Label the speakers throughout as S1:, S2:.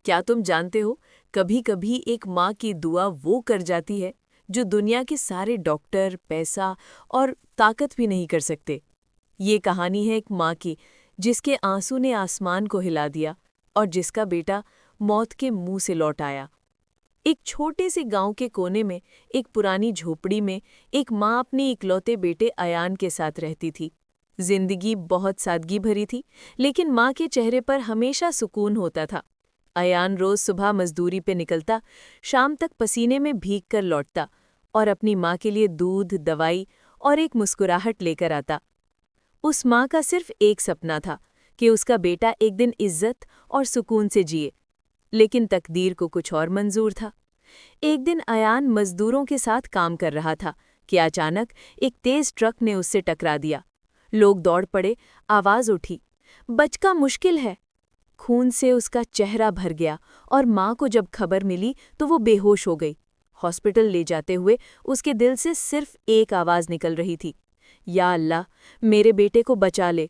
S1: کیا تم جانتے ہو، کبھی کبھی ایک ماں کی دعا وہ کر جاتی ہے جو دنیا کے سارے ڈاکٹر، پیسہ اور طاقت بھی نہیں کر سکتے۔ یہ کہانی ہے ایک ماں کی جس کے آنسو نے آسمان کو ہلا دیا اور جس کا بیٹا موت کے منہ سے لوٹ آیا۔ ایک چھوٹے سے گاؤں کے کونے میں ایک پرانی جھوپڑی میں ایک ماں اپنے اکلوتے بیٹے ایان کے ساتھ رہتی تھی۔ زندگی بہت سادگی بھری تھی، لیکن ماں کے چہرے پر ہمیشہ سکون ہوتا تھا۔ ایان روز صبح مزدوری پہ نکلتا، شام تک پسینے میں بھیگ کر لوٹتا اور اپنی ماں کے لیے دودھ، دوائی اور ایک مسکراہٹ لے کر آتا۔ اس ماں کا صرف ایک سپنا تھا کہ اس کا بیٹا ایک دن عزت اور سکون سے جیے، لیکن تقدیر کو کچھ اور منظور تھا۔ ایک دن ایان مزدوروں کے ساتھ کام کر رہا تھا کہ اچانک ایک تیز ٹرک نے اس سے ٹکرا دیا۔ لوگ دوڑ پڑے، آواز اٹھی، "بچ کا مشکل ہے۔" خون سے اس کا چہرہ بھر گیا اور ماں کو جب خبر ملی تو وہ بے ہوش ہو گئی۔ ہاسپٹل لے جاتے ہوئے اس کے دل سے صرف ایک آواز نکل رہی تھی، "یا اللہ، میرے بیٹے کو بچا لے۔"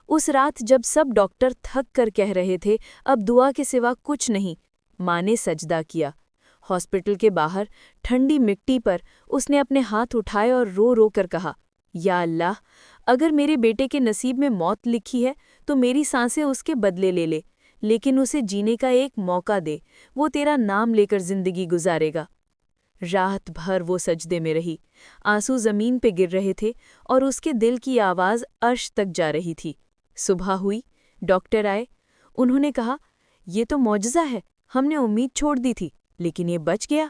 S1: اس رات جب سب ڈاکٹر تھک کر کہہ رہے تھے اب دعا کے سوا کچھ نہیں، ماں نے سجدہ کیا۔ ہاسپٹل کے باہر ٹھنڈی مٹی پر اس نے اپنے ہاتھ اٹھائے اور رو رو کر کہا، "یا اللہ، اگر میرے بیٹے کے نصیب میں موت لکھی ہے تو میری سانسیں اس کے بدلے لے لے، لیکن اسے جینے کا ایک موقع دے، وہ تیرا نام لے کر زندگی گزارے گا۔" رات بھر وہ سجدے میں رہی، آنسو زمین پہ گر رہے تھے اور اس کے دل کی آواز عرش تک جا رہی تھی۔ صبح ہوئی، ڈاکٹر آئے، انہوں نے کہا، "یہ تو معجزہ ہے، ہم نے امید چھوڑ دی تھی، لیکن یہ بچ گیا۔"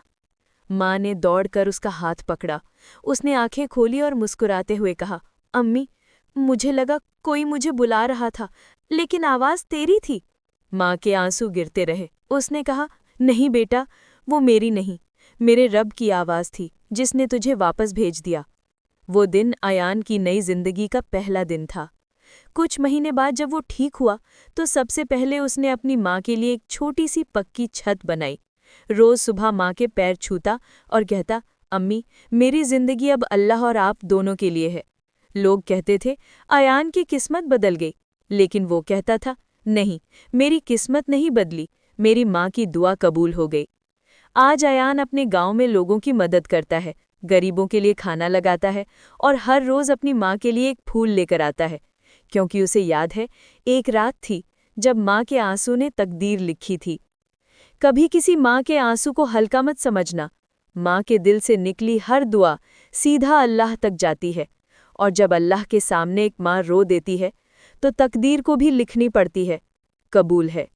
S1: ماں نے دوڑ کر اس کا ہاتھ پکڑا، اس نے آنکھیں کھولی اور مسکراتے ہوئے کہا، "امی، مجھے لگا کوئی مجھے بلا رہا تھا، لیکن آواز تیری تھی۔" ماں کے آنسو گرتے رہے، اس نے کہا، "نہیں بیٹا، وہ میری نہیں، میرے رب کی آواز تھی جس نے تجھے واپس بھیج دیا۔" وہ دن ایان کی نئی زندگی کا پہلا دن تھا۔ کچھ مہینے بعد جب وہ ٹھیک ہوا تو سب سے پہلے اس نے اپنی ماں کے لیے ایک چھوٹی سی پکی چھت بنائی۔ روز صبح ماں کے پیر چھوتا اور کہتا، "امی، میری زندگی اب اللہ اور آپ دونوں کے لیے ہے۔" لوگ کہتے تھے، ایان کی قسمت بدل گئی، لیکن وہ کہتا تھا، "نہیں، میری قسمت نہیں بدلی، میری ماں کی دعا قبول ہو گئی۔" آج ایان اپنے گاؤں میں لوگوں کی مدد کرتا ہے، غریبوں کے لیے کھانا لگاتا ہے اور ہر روز اپنی ماں کے لیے ایک پھول لے کر آتا ہے، کیونکہ اسے یاد ہے ایک رات تھی جب ماں کے آنسو نے تقدیر لکھی تھی۔ کبھی کسی ماں کے آنسو کو ہلکا مت سمجھنا، ماں کے دل سے نکلی ہر دعا سیدھا اللہ تک جاتی ہے، اور جب اللہ کے سامنے ایک ماں رو دیتی ہے تو تقدیر کو بھی لکھنی پڑتی ہے، قبول ہے۔